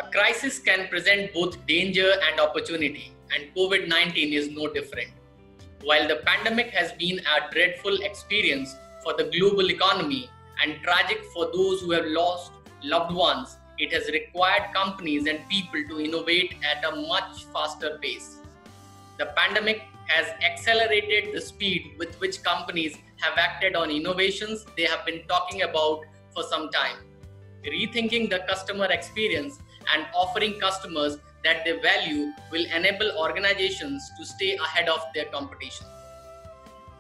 A crisis can present both danger and opportunity, and COVID-19 is no different. While the pandemic has been a dreadful experience for the global economy and tragic for those who have lost loved ones, it has required companies and people to innovate at a much faster pace. The pandemic has accelerated the speed with which companies have acted on innovations they have been talking about for some time. Rethinking the customer experience and offering customers that they value will enable organizations to stay ahead of their competition.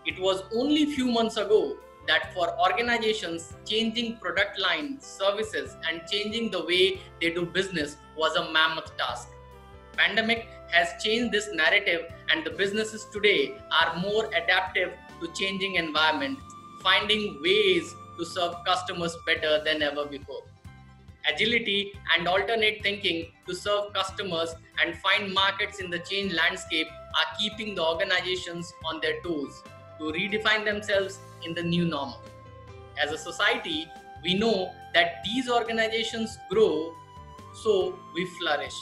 It was only a few months ago that for organizations, changing product lines, services, and changing the way they do business was a mammoth task. Pandemic has changed this narrative, and the businesses today are more adaptive to changing environment, finding ways to serve customers better than ever before. Agility and alternate thinking to serve customers and find markets in the changed landscape are keeping the organizations on their toes to redefine themselves in the new normal. As a society, we know that these organizations grow, so we flourish.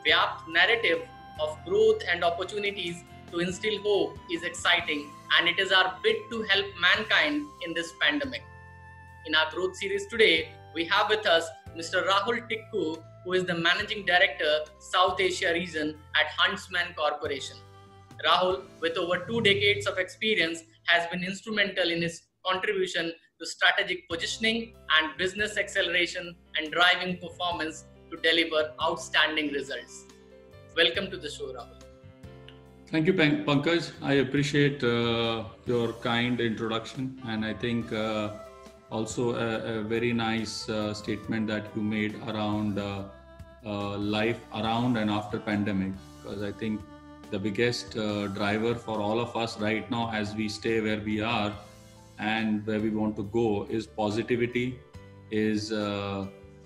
Vyapt's narrative of growth and opportunities to instill hope is exciting, and it is our bid to help mankind in this pandemic. In our growth series today, we have with us Mr. Rahul Tikku, who is the Managing Director, South Asia region at Huntsman Corporation. Rahul, with over 2 decades of experience, has been instrumental in his contribution to strategic positioning and business acceleration and driving performance to deliver outstanding results. Welcome to the show, Rahul. Thank you, Pankaj. I appreciate your kind introduction, and I think also a very nice statement that you made around life around and after pandemic, because I think the biggest driver for all of us right now as we stay where we are and where we want to go is positivity, is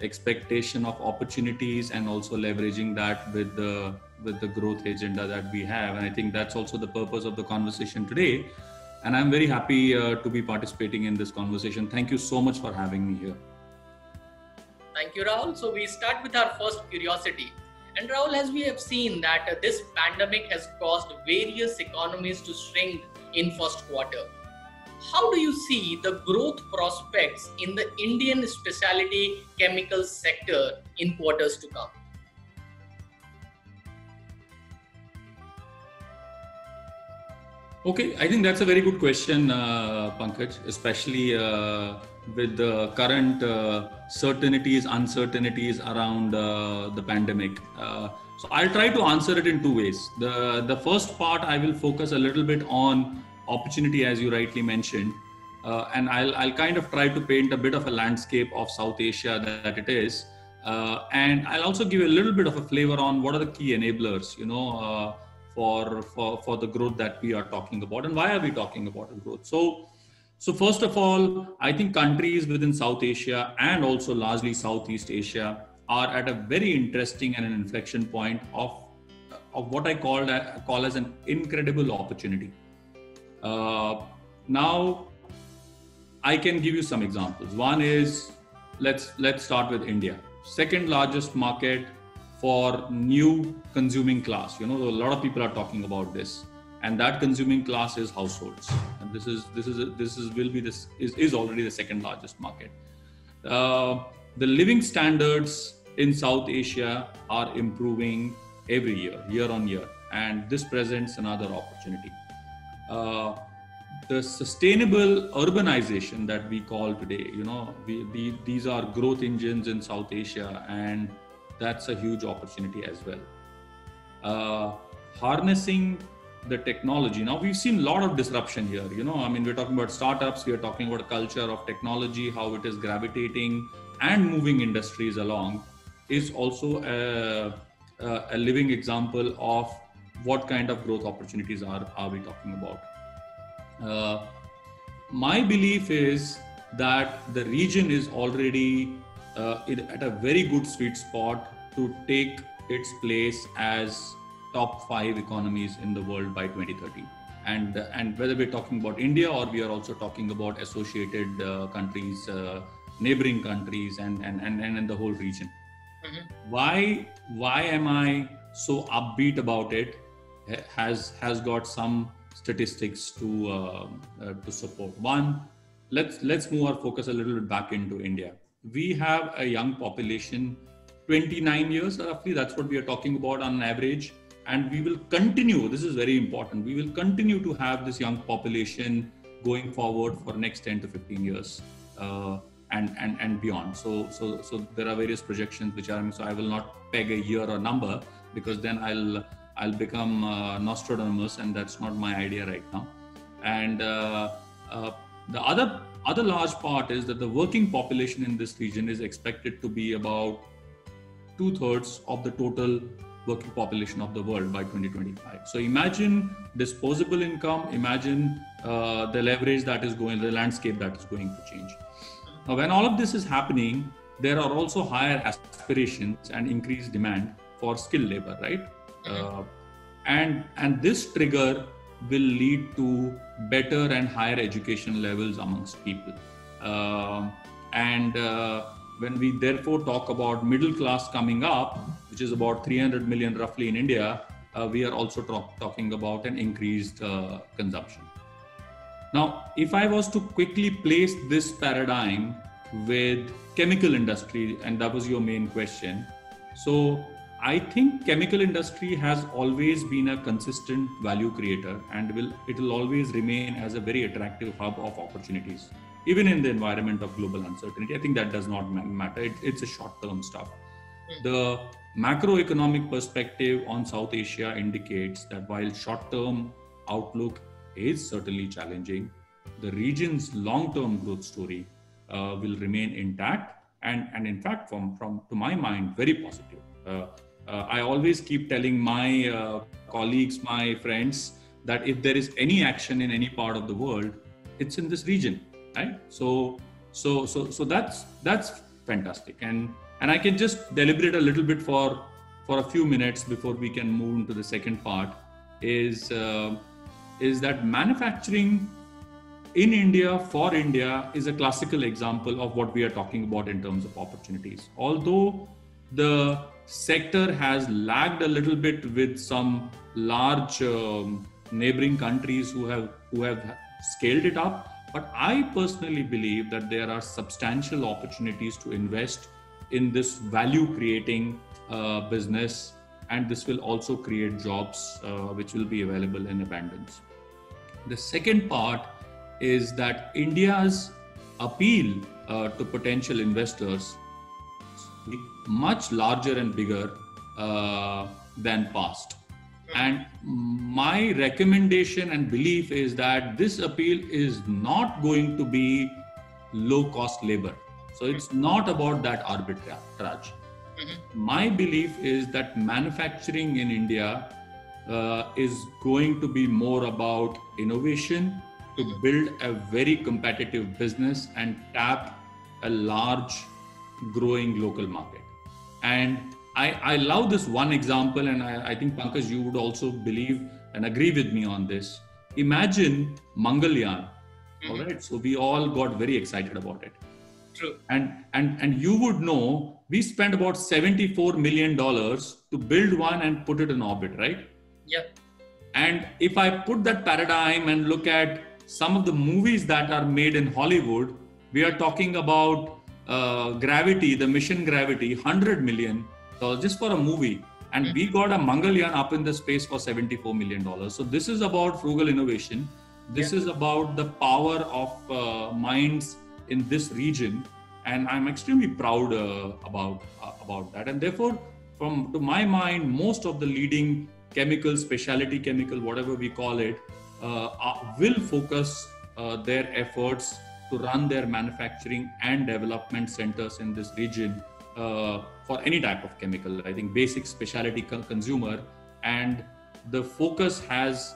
expectation of opportunities, and also leveraging that with the growth agenda that we have. And I think that's also the purpose of the conversation today. And I'm very happy to be participating in this conversation. Thank you so much for having me here. Thank you, Rahul. So we start with our first curiosity. And Rahul, as we have seen that this pandemic has caused various economies to shrink in first quarter. How do you see the growth prospects in the Indian specialty chemicals sector in quarters to come? Okay, I think that's a very good question, Pankaj, especially with the current uncertainties around the pandemic. So I'll try to answer it in 2 ways. The first part, I will focus a little bit on opportunity, as you rightly mentioned, and I'll kind of try to paint a bit of a landscape of South Asia that it is, and I'll also give a little bit of a flavor on what are the key enablers, for the growth that we are talking about, and why are we talking about the growth. So first of all, I think countries within South Asia and also largely Southeast Asia are at a very interesting and an inflection point of what I call as an incredible opportunity. Now, I can give you some examples. One is, let's start with India. Second largest market for new consuming class. A lot of people are talking about this, and that consuming class is households. And this is already the second largest market. The living standards in South Asia are improving every year on year, and this presents another opportunity. The sustainable urbanization that we call today, these are growth engines in South Asia, and that's a huge opportunity as well. Harnessing the technology. Now, we've seen a lot of disruption here. We're talking about startups, we are talking about a culture of technology, how it is gravitating and moving industries along, is also a living example of what kind of growth opportunities are we talking about. My belief is that the region is already at a very good sweet spot to take its place as top 5 economies in the world by 2030. And whether we're talking about India or we are also talking about associated countries, neighboring countries, and the whole region. Why am I so upbeat about it? Has got some statistics to support. One, let's move our focus a little bit back into India. We have a young population, 29 years roughly. That's what we are talking about on average, and we will continue. This is very important. We will continue to have this young population going forward for next 10 to 15 years. And beyond. So there are various projections which are, so I will not peg a year or number, because then I'll become Nostradamus, and that's not my idea right now. And the other large part is that the working population in this region is expected to be about 2/3 of the total working population of the world by 2025. So imagine disposable income, imagine the leverage that is going, the landscape that is going to change. Now, when all of this is happening, there are also higher aspirations and increased demand for skilled labor, right? And this trigger will lead to better and higher education levels amongst people. When we therefore talk about middle class coming up, which is about 300 million roughly in India, we are also talking about an increased consumption. Now, if I was to quickly place this paradigm with chemical industry, and that was your main question. So I think chemical industry has always been a consistent value creator, and it will always remain as a very attractive hub of opportunities, even in the environment of global uncertainty. I think that does not matter. It's a short-term stuff. The macroeconomic perspective on South Asia indicates that while short-term outlook is certainly challenging, the region's long-term growth story will remain intact, and in fact, from to my mind, very positive. I always keep telling my colleagues, my friends, that if there is any action in any part of the world, it's in this region, right? So that's fantastic, and I can just deliberate a little bit for a few minutes before we can move into the second part. Is that manufacturing in India for India is a classical example of what we are talking about in terms of opportunities. Although the sector has lagged a little bit with some large neighboring countries who have scaled it up, but I personally believe that there are substantial opportunities to invest in this value creating business, and this will also create jobs which will be available in abundance. The second part is that India's appeal to potential investors is much larger and bigger than past. And my recommendation and belief is that this appeal is not going to be low cost labor. So it's not about that arbitrage. My belief is that manufacturing in India is going to be more about innovation to build a very competitive business and tap a large growing local market. And I love this one example, and I think Pankaj, you would also believe and agree with me on this. Imagine Mangalyaan, all right? So we all got very excited about it. True. And you would know, we spent about $74 million to build one and put it in orbit, right? Yeah. And if I put that paradigm and look at some of the movies that are made in Hollywood, we are talking about Gravity, the mission Gravity, $100 million just for a movie. And we got a Mangalyaan up in the space for $74 million. So this is about frugal innovation. This is about the power of minds in this region. And I'm extremely proud about that. And therefore, to my mind, most of the leading chemical, specialty chemical, whatever we call it, will focus their efforts to run their manufacturing and development centers in this region for any type of chemical. I think basic specialty consumer, and the focus has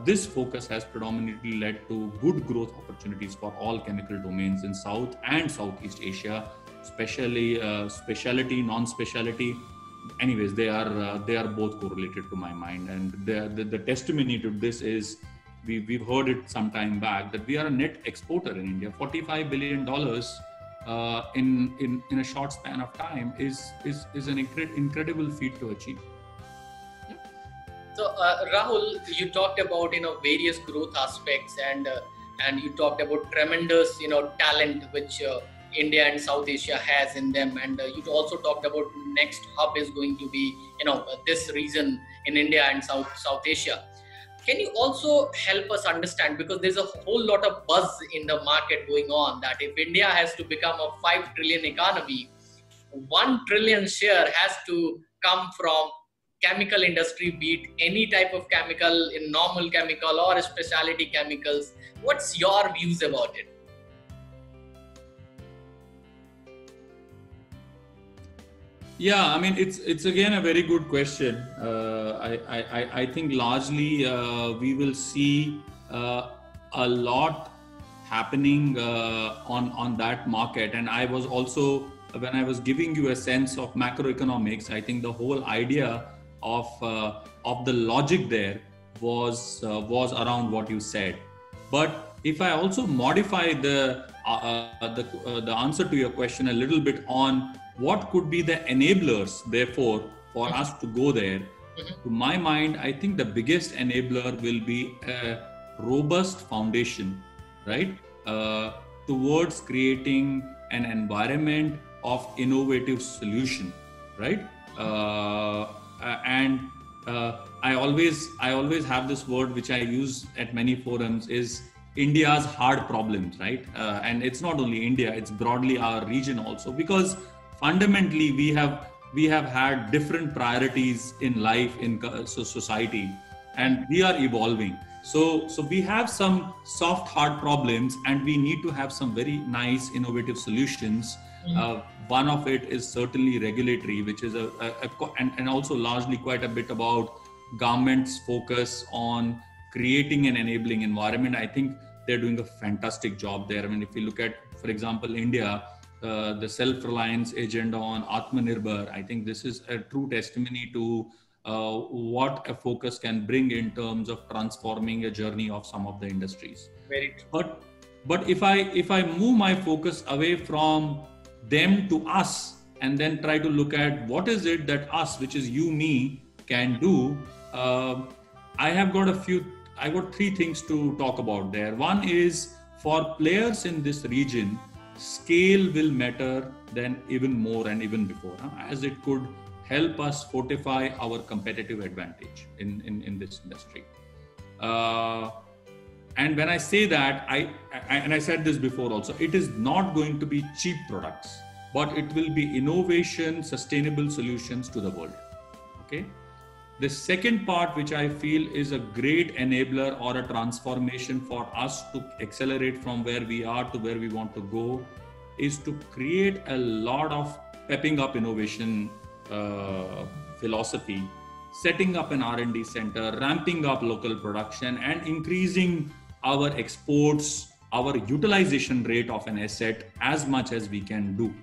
this focus has predominantly led to good growth opportunities for all chemical domains in South and Southeast Asia, especially specialty, non-specialty. Anyways, they are both correlated to my mind, and the testimony to this is we've heard it some time back that we are a net exporter in India. $45 billion in a short span of time is an incredible feat to achieve. So Rahul, you talked about various growth aspects, and you talked about tremendous talent which India and South Asia has in them, and you also talked about next hub is going to be this region in India and South Asia. Can you also help us understand, because there's a whole lot of buzz in the market going on, that if India has to become a 5 trillion economy, 1 trillion share has to come from chemical industry, be it any type of chemical, in normal chemical or specialty chemicals. What's your views about it? Yeah, I mean, it's again a very good question. I think largely we will see a lot happening on that market. And I was also, when I was giving you a sense of macroeconomics, I think the whole idea of the logic there was around what you said. But if I also modify the answer to your question a little bit on what could be the enablers, therefore, for us to go there, to my mind, I think the biggest enabler will be a robust foundation, right, towards creating an environment of innovative solution, right? And I always have this word which I use at many forums, is India's hard problems, right? And it's not only India, it's broadly our region also, because fundamentally we have had different priorities in life, in society, and we are evolving. So we have some soft hard problems, and we need to have some very nice innovative solutions. One of it is certainly regulatory, which is and also largely quite a bit about government's focus on creating an enabling environment. I think they're doing a fantastic job there. I mean, if you look at, for example, India, the self-reliance agenda on Atmanirbhar, I think this is a true testimony to what a focus can bring in terms of transforming a journey of some of the industries. Very true. But if I move my focus away from them to us, and then try to look at what is it that us, which is you, me, can do, I got 3 things to talk about there. One is, for players in this region, scale will matter than even more and even before, as it could help us fortify our competitive advantage in this industry. And when I say that, I said this before also, it is not going to be cheap products, but it will be innovation, sustainable solutions to the world. Okay. The second part, which I feel is a great enabler or a transformation for us to accelerate from where we are to where we want to go, is to create a lot of pepping up innovation philosophy, setting up an R&D center, ramping up local production, and increasing our exports, our utilization rate of an asset as much as we can do.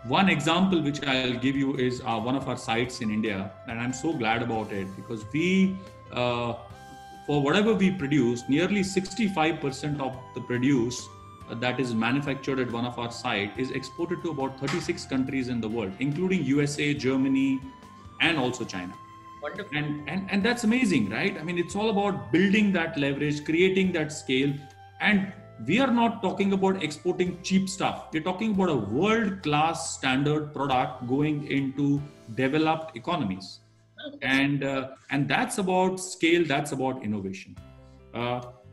One example which I'll give you is one of our sites in India, and I'm so glad about it, because we, for whatever we produce, nearly 65% of the produce that is manufactured at one of our sites is exported to about 36 countries in the world, including USA, Germany, and also China. Wonderful. And that's amazing, right? I mean, it's all about building that leverage, creating that scale. And we are not talking about exporting cheap stuff. We're talking about a world-class standard product going into developed economies. And that's about scale, that's about innovation.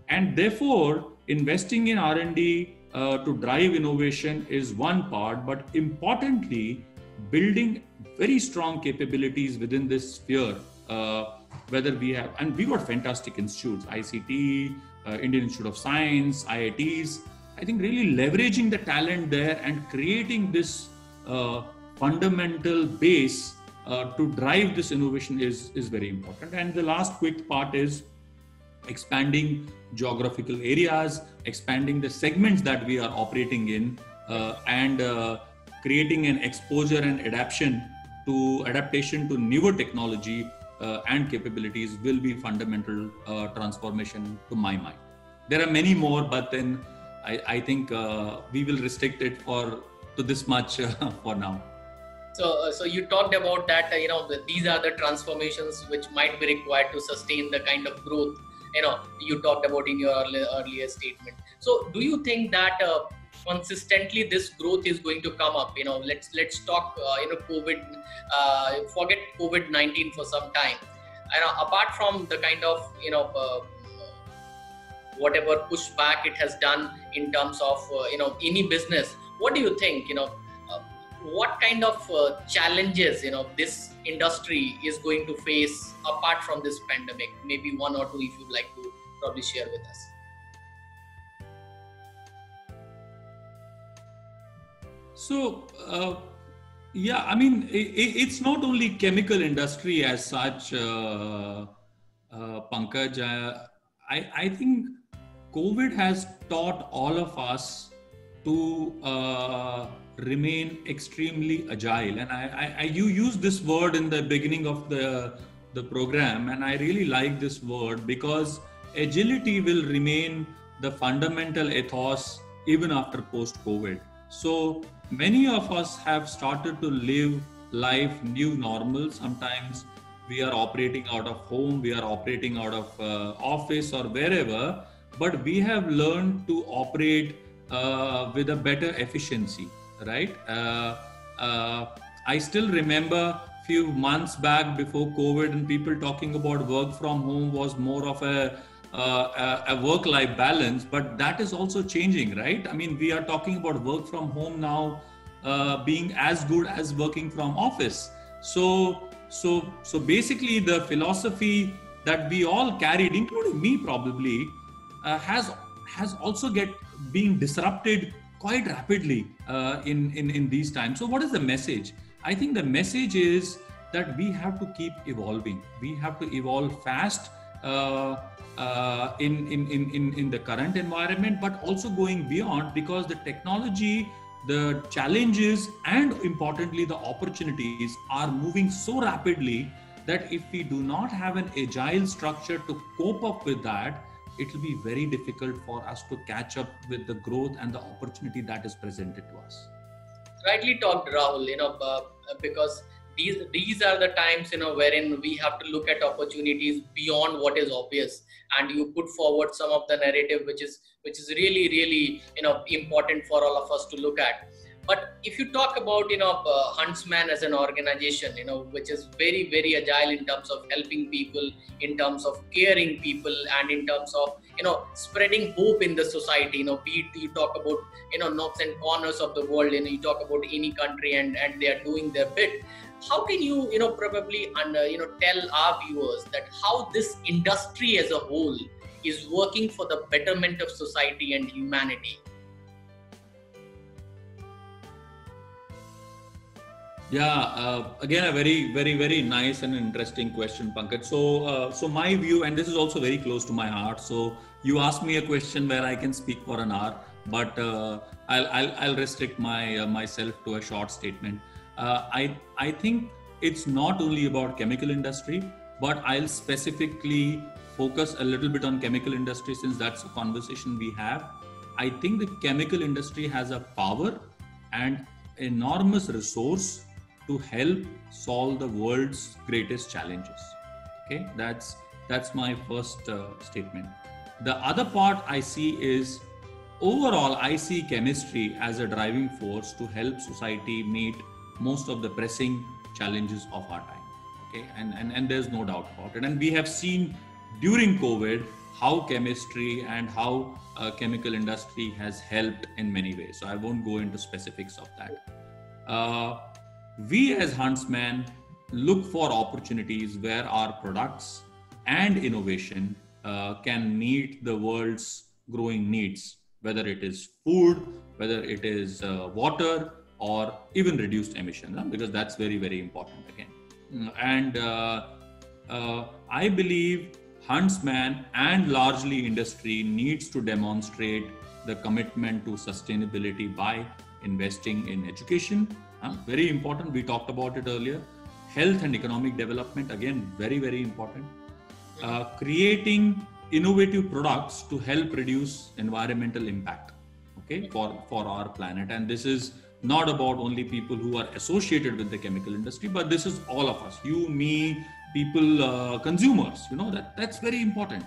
And therefore, investing in R&D to drive innovation is one part, but importantly, building very strong capabilities within this sphere, whether we have, and we got fantastic institutes, ICT, Indian Institute of Science, IITs. I think really leveraging the talent there and creating this fundamental base to drive this innovation is very important. And the last quick part is expanding geographical areas, expanding the segments that we are operating in, and creating an exposure and adaptation to newer technology and capabilities will be fundamental transformation to my mind. There are many more, but then I think we will restrict it to this much for now. So you talked about that. These are the transformations which might be required to sustain the kind of growth. You talked about in your earlier statement. So do you think that consistently this growth is going to come up? Let's talk. COVID. Forget COVID-19 for some time. Apart from the kind of whatever pushback it has done in terms of any business, what do you think? What kind of challenges this industry is going to face apart from this pandemic? Maybe one or two, if you'd like to probably share with us. So yeah, I mean, it's not only chemical industry as such, Pankaj. I think COVID has taught all of us to remain extremely agile, and you used this word in the beginning of the program, and I really like this word because agility will remain the fundamental ethos even after post-COVID. So many of us have started to live life new normal. Sometimes we are operating out of home, we are operating out of office or wherever, but we have learned to operate with a better efficiency, right? I still remember few months back before COVID, and people talking about work from home was more of a work-life balance, but that is also changing, right? I mean, we are talking about work from home now being as good as working from office. So basically, the philosophy that we all carried, including me probably, has also being disrupted quite rapidly in these times. So what is the message? I think the message is that we have to keep evolving. We have to evolve fast in the current environment, but also going beyond, because the technology, the challenges, and importantly, the opportunities are moving so rapidly that if we do not have an agile structure to cope up with that, it will be very difficult for us to catch up with the growth and the opportunity that is presented to us. Rightly talked, Rahul, because these are the times, wherein we have to look at opportunities beyond what is obvious. And you put forward some of the narrative, which is really, really, important for all of us to look at. But if you talk about, Huntsman as an organization, which is very, very agile in terms of helping people, in terms of caring people, and in terms of, spreading hope in the society, be it you talk about, nooks and corners of the world, you talk about any country and they are doing their bit. How can you, probably, tell our viewers that how this industry as a whole is working for the betterment of society and humanity? Yeah, again, a very, very, very nice and interesting question, Pankaj. So my view, and this is also very close to my heart. So you asked me a question where I can speak for an hour, but I'll restrict myself to a short statement. I think it's not only about chemical industry, but I'll specifically focus a little bit on chemical industry since that's a conversation we have. I think the chemical industry has a power and enormous resource to help solve the world's greatest challenges. Okay, that's my first statement. The other part I see is, overall, I see chemistry as a driving force to help society meet most of the pressing challenges of our time. Okay, and there's no doubt about it. And we have seen during COVID how chemistry and how chemical industry has helped in many ways. So I won't go into specifics of that. We as Huntsman look for opportunities where our products and innovation can meet the world's growing needs, whether it is food, whether it is water, or even reduced emissions, because that's very, very important again. And I believe Huntsman and largely industry needs to demonstrate the commitment to sustainability by investing in education. Very important. We talked about it earlier. Health and economic development, again, very, very important. Creating innovative products to help reduce environmental impact. okay, for our planet. And this is not about only people who are associated with the chemical industry, but this is all of us, you, me, people, consumers. That's very important.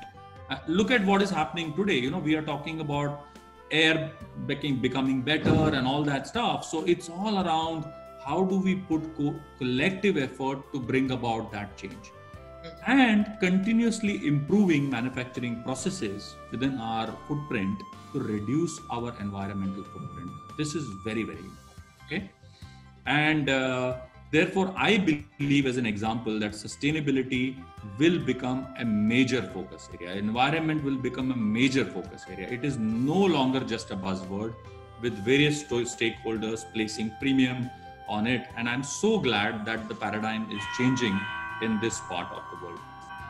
Look at what is happening today. We are talking about air becoming better and all that stuff. So it's all around how do we put collective effort to bring about that change, and continuously improving manufacturing processes within our footprint to reduce our environmental footprint. This is very, very important. Okay. And therefore, I believe, as an example, that sustainability will become a major focus area. Environment will become a major focus area. It is no longer just a buzzword, with various stakeholders placing premium on it. And I'm so glad that the paradigm is changing in this part of the world.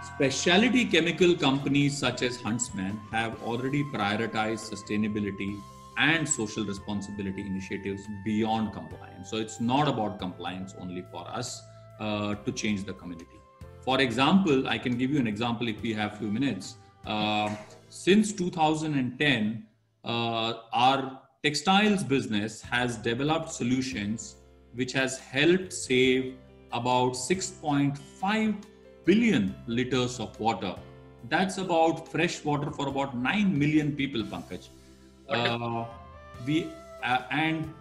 Specialty chemical companies such as Huntsman have already prioritized sustainability and social responsibility initiatives beyond compliance. So it's not about compliance only for us to change the community. For example, I can give you an example if we have a few minutes. Since 2010, our textiles business has developed solutions which has helped save about 6.5 billion liters of water. That's about fresh water for about 9 million people, Pankaj. And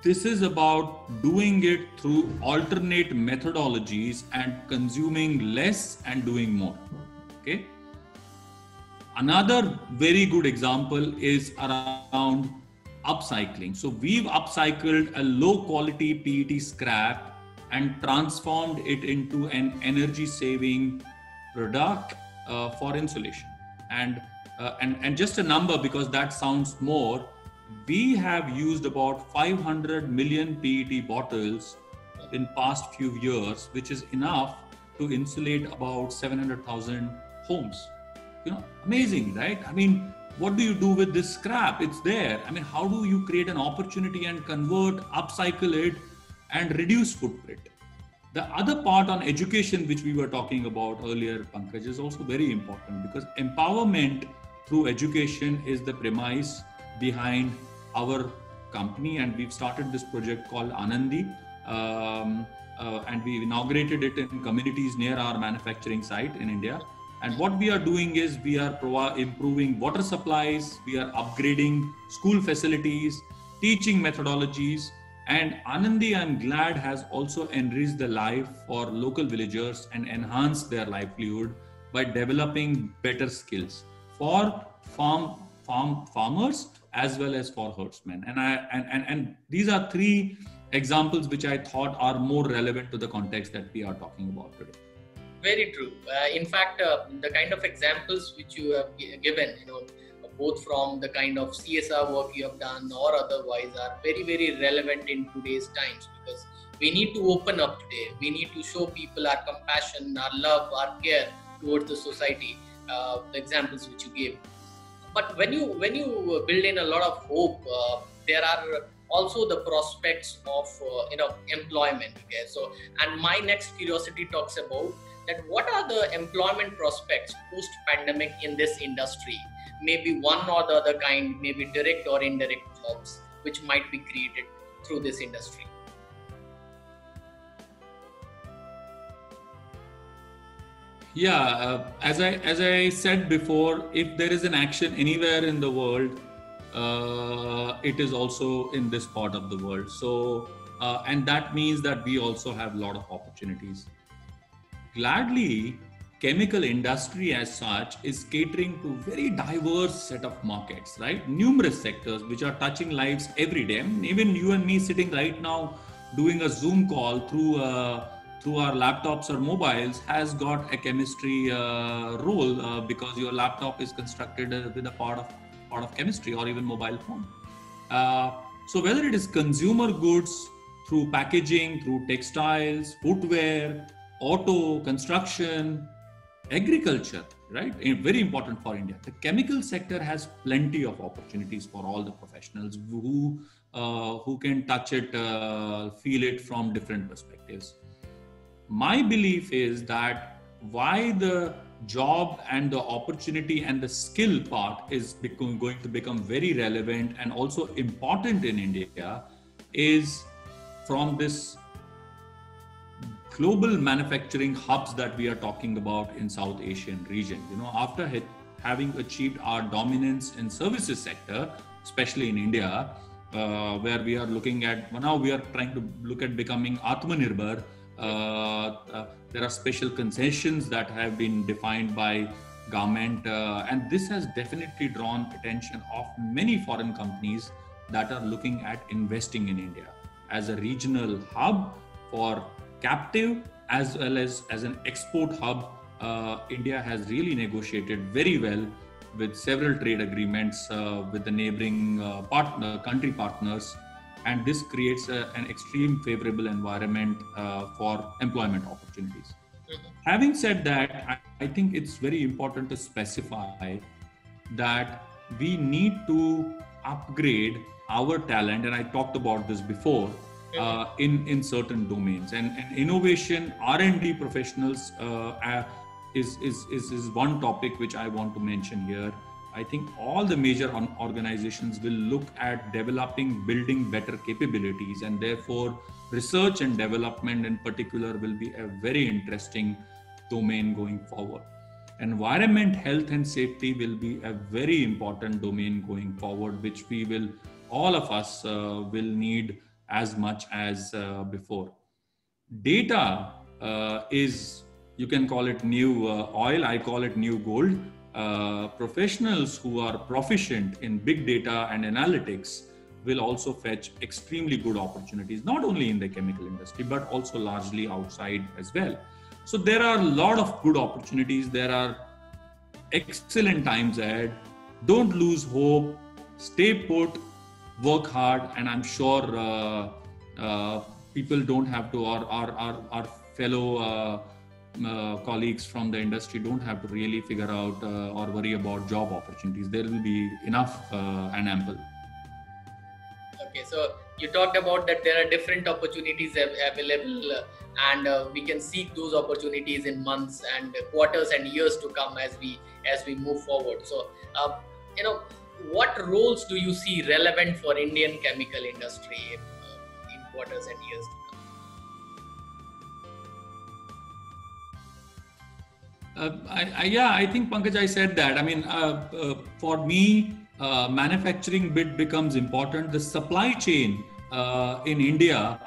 this is about doing it through alternate methodologies and consuming less and doing more. Okay. Another very good example is around upcycling. So we've upcycled a low quality PET scrap and transformed it into an energy saving product for insulation. And just a number, because that sounds more, we have used about 500 million PET bottles in past few years, which is enough to insulate about 700,000 homes. Amazing, right? I mean, what do you do with this scrap? It's there. I mean, how do you create an opportunity and convert, upcycle it, and reduce footprint? The other part on education, which we were talking about earlier, Pankaj, is also very important, because empowerment through education is the premise behind our company. And we've started this project called Anandi, and we inaugurated it in communities near our manufacturing site in India. And what we are doing is we are improving water supplies, we are upgrading school facilities, teaching methodologies. And Anandi, I'm glad, has also enriched the life for local villagers and enhanced their livelihood by developing better skills for farmers as well as for herdsmen. And these are three examples which I thought are more relevant to the context that we are talking about today. Very true. In fact, the kind of examples which you have given, both from the kind of CSR work you have done or otherwise, are very, very relevant in today's times, because we need to open up today. We need to show people our compassion, our love, our care towards the society, the examples which you gave. But when you build in a lot of hope, there are also the prospects of employment. Okay, so, and my next curiosity talks about that what are the employment prospects post-pandemic in this industry? Maybe one or the other kind, maybe direct or indirect jobs, which might be created through this industry. Yeah, as I said before, if there is an action anywhere in the world, it is also in this part of the world. So, and that means that we also have a lot of opportunities. Gladly, chemical industry as such is catering to very diverse set of markets, right? Numerous sectors which are touching lives every day. I mean, even you and me sitting right now doing a Zoom call through our laptops or mobiles has got a chemistry role, because your laptop is constructed with a part of chemistry, or even mobile phone. So whether it is consumer goods, through packaging, through textiles, footwear, auto, construction, agriculture, right? Very important for India. The chemical sector has plenty of opportunities for all the professionals who can touch it, feel it from different perspectives. My belief is that why the job and the opportunity and the skill part is going to become very relevant and also important in India is from this global manufacturing hubs that we are talking about in South Asian region. After having achieved our dominance in services sector, especially in India, where we are looking at, now we are trying to look at becoming Atmanirbhar. There are special concessions that have been defined by government, and this has definitely drawn attention of many foreign companies that are looking at investing in India as a regional hub for captive as well as an export hub. India has really negotiated very well with several trade agreements with the neighboring country partners, and this creates an extreme favorable environment for employment opportunities. Having said that, I think it's very important to specify that we need to upgrade our talent, and I talked about this before, in certain domains, and innovation R&D professionals is one topic which I want to mention here. I think all the major organizations will look at building better capabilities, and therefore research and development in particular will be a very interesting domain going forward. Environment, health and safety will be a very important domain going forward, which all of us will need as much as before. Data is, you can call it new oil, I call it new gold. Professionals who are proficient in big data and analytics will also fetch extremely good opportunities, not only in the chemical industry, but also largely outside as well. So there are a lot of good opportunities. There are excellent times ahead. Don't lose hope, stay put, work hard, and I'm sure people don't have to, our fellow colleagues from the industry don't have to really figure out or worry about job opportunities. There will be enough and ample. Okay, so you talked about that there are different opportunities available, and we can seek those opportunities in months and quarters and years to come as we move forward. So, what roles do you see relevant for Indian chemical industry in quarters and years to come? I think Pankaj, I said that. I mean, for me, manufacturing bit becomes important. The supply chain in India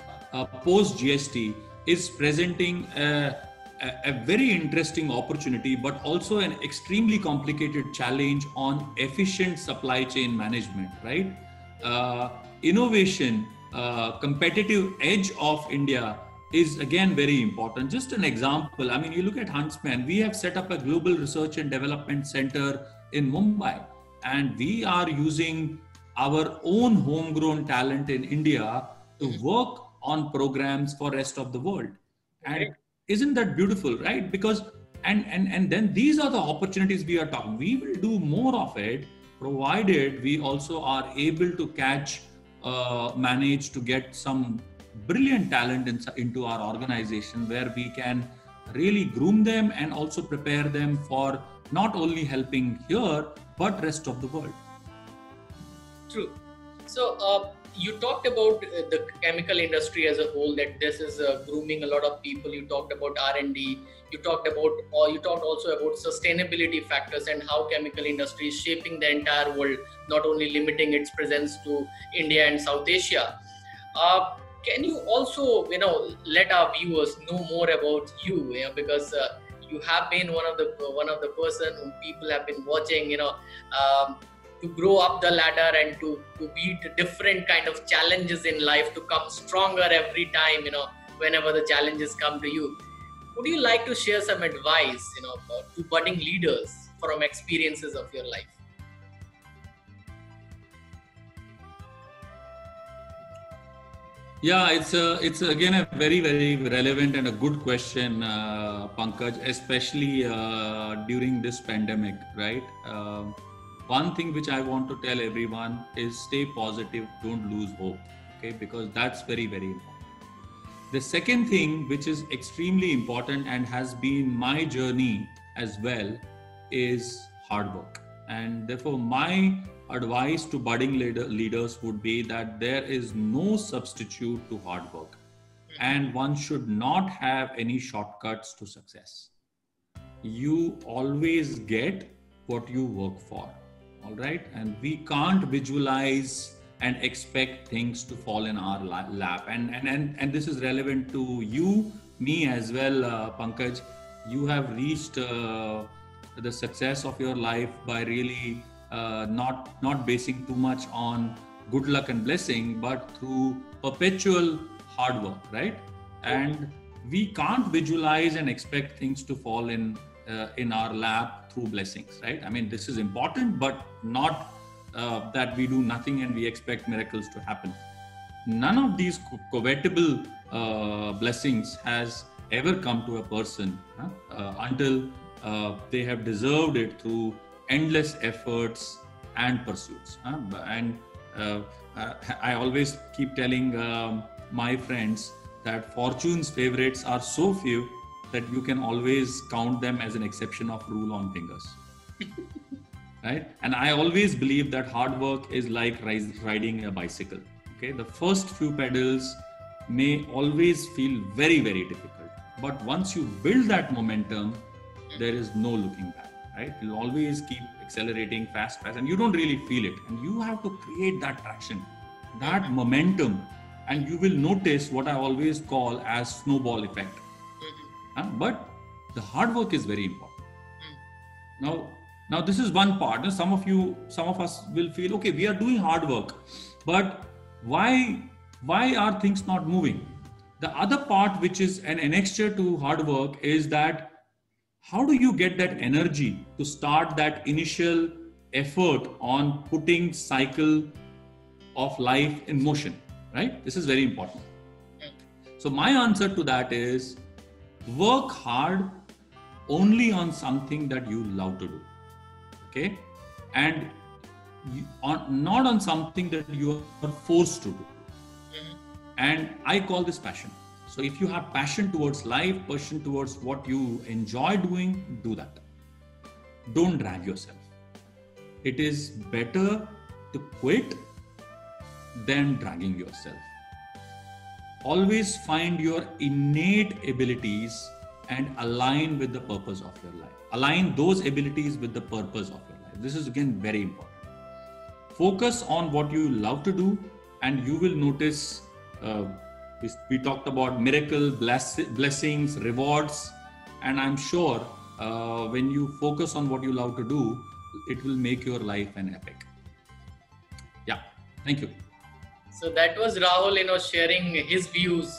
post GST is presenting a very interesting opportunity, but also an extremely complicated challenge on efficient supply chain management, right? Innovation, competitive edge of India is again very important. Just an example, I mean, you look at Huntsman, we have set up a global research and development center in Mumbai, and we are using our own homegrown talent in India to work on programs for rest of the world. And isn't that beautiful, right? Because and then these are the opportunities we are talking. We will do more of it, provided we also are able to manage to get some brilliant talent into our organization, where we can really groom them and also prepare them for not only helping here, but rest of the world. True. So you talked about the chemical industry as a whole, that this is grooming a lot of people. You talked about R&D. You talked also about sustainability factors and how chemical industry is shaping the entire world, not only limiting its presence to India and South Asia. Can you also, let our viewers know more about you? Because you have been one of the person whom people have been watching, to grow up the ladder and to beat different kind of challenges in life, to come stronger every time, whenever the challenges come to you. Would you like to share some advice, to budding leaders from experiences of your life? Yeah, it's again a very, very relevant and a good question, Pankaj, especially during this pandemic, right? One thing which I want to tell everyone is stay positive, don't lose hope, okay? Because that's very, very important. The second thing which is extremely important and has been my journey as well is hard work. And therefore, my advice to budding leaders would be that there is no substitute to hard work, and one should not have any shortcuts to success. You always get what you work for. All right. And we can't visualize and expect things to fall in our lap. And this is relevant to you, me as well, Pankaj. You have reached the success of your life by really not basing too much on good luck and blessing, but through perpetual hard work, right? And we can't visualize and expect things to fall in our lap through blessings, right? I mean, this is important, but not that we do nothing and we expect miracles to happen. None of these covetable blessings has ever come to a person until they have deserved it through endless efforts and pursuits. And I always keep telling my friends that fortune's favorites are so few that you can always count them as an exception of rule on fingers. Right? And I always believe that hard work is like riding a bicycle. Okay, the first few pedals may always feel very, very difficult, but once you build that momentum, there is no looking back. Right? You'll always keep accelerating fast, and you don't really feel it. And you have to create that traction, that momentum, and you will notice what I always call as snowball effect. But the hard work is very important. Now this is one part. Some of us will feel, okay, we are doing hard work, but why are things not moving? The other part, which is an annexure to hard work, is that how do you get that energy to start that initial effort on putting cycle of life in motion, right? This is very important. So my answer to that is work hard only on something that you love to do. Okay, and not on something that you are forced to do. And I call this passion. So if you have passion towards life, passion towards what you enjoy doing, do that. Don't drag yourself. It is better to quit than dragging yourself. Always find your innate abilities and align with the purpose of your life. Align those abilities with the purpose of your life. This is again very important. Focus on what you love to do, and you will notice we talked about miracle, blessings, rewards, and I'm sure when you focus on what you love to do, it will make your life an epic. Yeah, thank you. So that was Rahul, sharing his views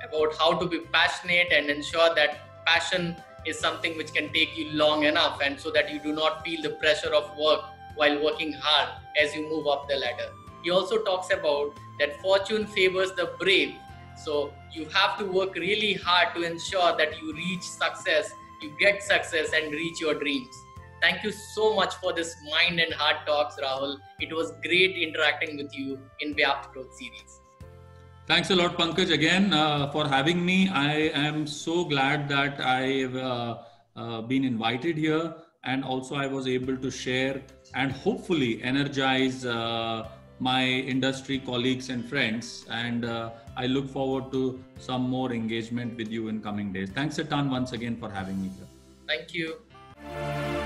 about how to be passionate and ensure that passion is something which can take you long enough, and so that you do not feel the pressure of work while working hard as you move up the ladder. He also talks about that fortune favors the brave. So you have to work really hard to ensure that you reach success, you get success and reach your dreams. Thank you so much for this mind and heart talks, Rahul. It was great interacting with you in Vyapt Growth series. Thanks a lot, Pankaj, again for having me. I am so glad that I've been invited here, and also I was able to share and hopefully energize my industry colleagues and friends. And I look forward to some more engagement with you in coming days. Thanks a ton once again for having me here. Thank you.